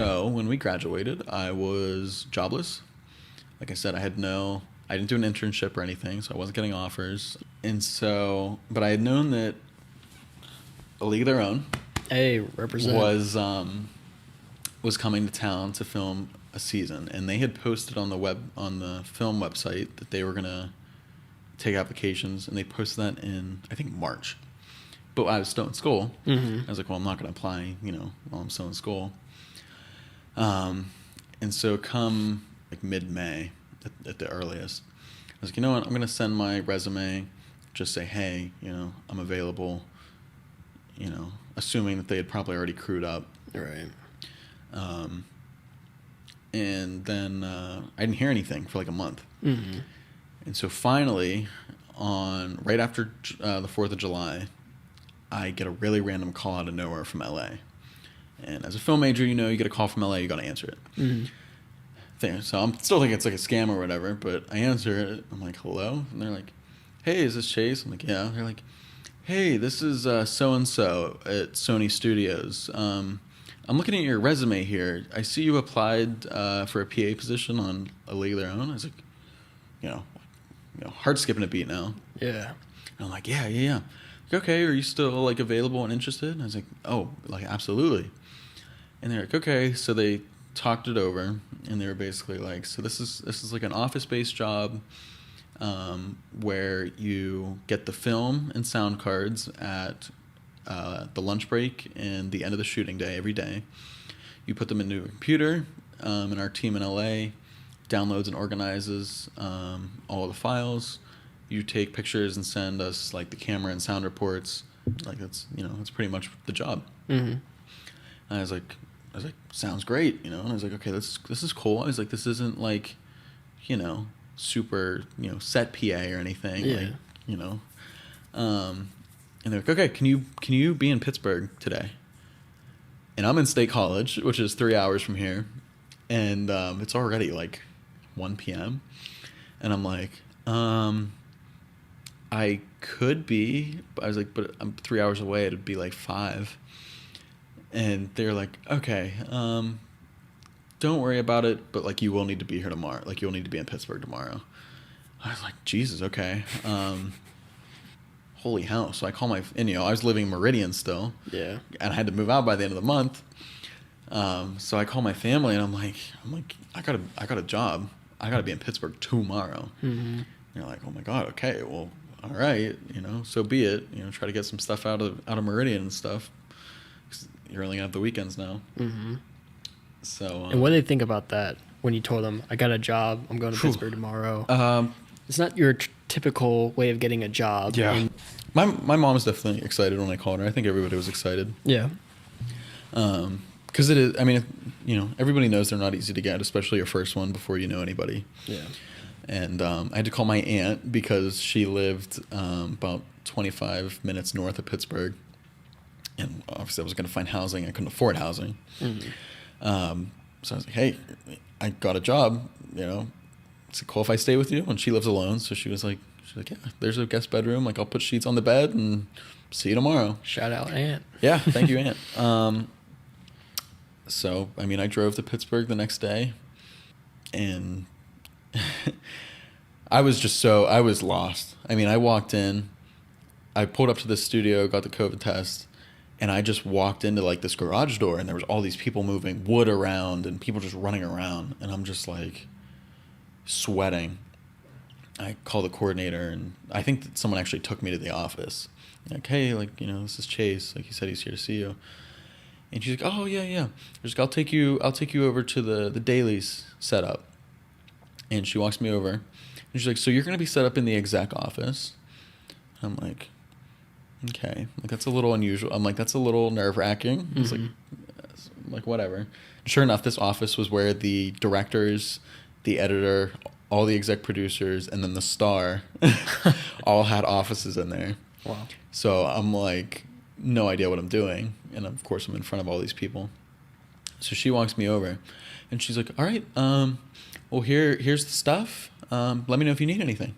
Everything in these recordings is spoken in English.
So when we graduated, I was jobless. Like I said, I didn't do an internship or anything, so I wasn't getting offers. And so, but I had known that A League of Their Own represent was coming to town to film a season, and they had posted on the film website that they were gonna take applications, and they posted that in, I think, March. But I was still in school. I was like, well, I'm not gonna apply, while I'm still in school. And so come like mid-May at the earliest, I was like, you know what, I'm gonna send my resume, just say, hey, I'm available, assuming that they had probably already crewed up. Right. And then I didn't hear anything for like a month. And so finally, right after the 4th of July, I get a really random call out of nowhere from LA. And as a film major, you get a call from LA, you got to answer it. So I'm still thinking it's like a scam or whatever, but I answer it. I'm like, hello? And they're like, hey, is this Chase? I'm like, yeah. They're like, hey, this is so-and-so at Sony Studios. I'm looking at your resume here. I see you applied for a PA position on A League of Their Own. I was like, hard skipping a beat now. Yeah. And I'm like, yeah. Like, okay, are you still like available and interested? And I was like, oh, like absolutely. And they're like, okay. So they talked it over, and they were basically like, so this is like an office-based job where you get the film and sound cards at the lunch break and the end of the shooting day every day. You put them into a computer, and our team in LA downloads and organizes all the files. You take pictures and send us like the camera and sound reports. Like that's pretty much the job. And I was like, sounds great, And I was like, okay, this is cool. I was like, this isn't like, super, set PA or anything. Yeah. Like, and they're like, okay, can you be in Pittsburgh today? And I'm in State College, which is 3 hours from here, and it's already like 1 p.m. And I'm like, I could be, but I was like, but I'm 3 hours away. It'd be like 5. And they're like, okay, don't worry about it, but like you will need to be here tomorrow. Like you'll need to be in Pittsburgh tomorrow. I was like, Jesus, okay. Holy hell. So I call I was living in Meridian still. Yeah. And I had to move out by the end of the month. So I call my family and I'm like, I got a job. I got to be in Pittsburgh tomorrow. And they're like, oh my God. Okay. Well, all right. So be it, try to get some stuff out of Meridian and stuff. 'Cause you're only gonna have the weekends now. So. And what do they think about that when you told them, I got a job, I'm going to Pittsburgh tomorrow? It's not your typical way of getting a job. Yeah. And My mom was definitely excited when I called her. I think everybody was excited. yeah. Because it is, I mean, everybody knows they're not easy to get, especially your first one before you know anybody. Yeah. And I had to call my aunt because she lived about 25 minutes north of Pittsburgh. And obviously I was going to find housing. I couldn't afford housing. So I was like, hey, I got a job, Is it cool if I stay with you? And she lives alone. So she's like, yeah, there's a guest bedroom. Like I'll put sheets on the bed and see you tomorrow. Shout out, Aunt. Yeah. Thank you, Aunt. So, I mean, I drove to Pittsburgh the next day and I was lost. I mean, I walked in, I pulled up to the studio, got the COVID test, and I just walked into like this garage door and there was all these people moving wood around and people just running around. And I'm just like sweating. I called the coordinator and I think that someone actually took me to the office. Like, hey, like, this is Chase. Like he said, he's here to see you. And she's like, oh yeah. She's like, I'll take you over to the dailies setup. And she walks me over and she's like, so you're going to be set up in the exec office. I'm like, okay, like that's a little unusual. I'm like, that's a little nerve-wracking. It's like whatever. And sure enough, this office was where the directors, the editor, all the exec producers, and then the star all had offices in there. Wow. So I'm like, no idea what I'm doing. And of course I'm in front of all these people. So she walks me over and she's like, all right, well, here's the stuff. Let me know if you need anything.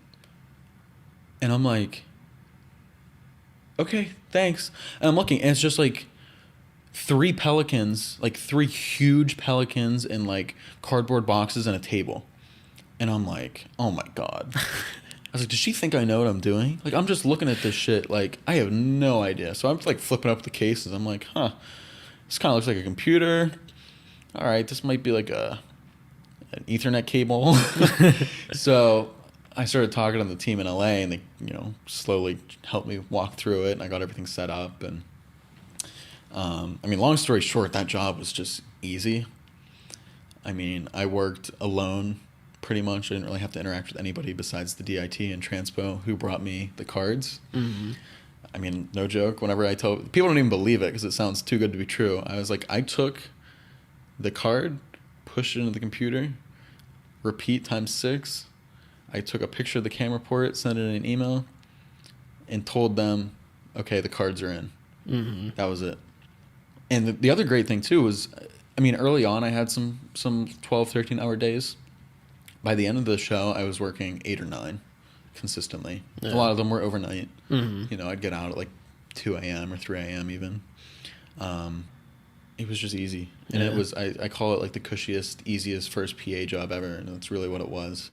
And I'm like, okay, thanks. And I'm looking, and it's just like 3 pelicans, like 3 huge pelicans in like cardboard boxes and a table. And I'm like, oh my God. I was like, does she think I know what I'm doing? Like, I'm just looking at this shit. Like, I have no idea. So I'm like flipping up the cases. I'm like, huh, this kind of looks like a computer. All right, this might be like an Ethernet cable. So I started talking to the team in LA, and they, slowly helped me walk through it, and I got everything set up. And I mean, long story short, that job was just easy. I mean, I worked alone pretty much. I didn't really have to interact with anybody besides the DIT and Transpo who brought me the cards. Mm-hmm. I mean, no joke. Whenever I tell people, don't even believe it because it sounds too good to be true. I was like, I took the card, pushed it into the computer, repeat times 6. I took a picture of the camera port, sent it in an email, and told them, okay, the cards are in. Mm-hmm. That was it. And the other great thing too was, I mean, early on I had some 12, 13-hour days. By the end of the show, I was working 8 or 9 consistently. Yeah. A lot of them were overnight. Mm-hmm. I'd get out at like 2 a.m. or 3 a.m. even. It was just easy. And it was, I call it like the cushiest, easiest first PA job ever. And that's really what it was.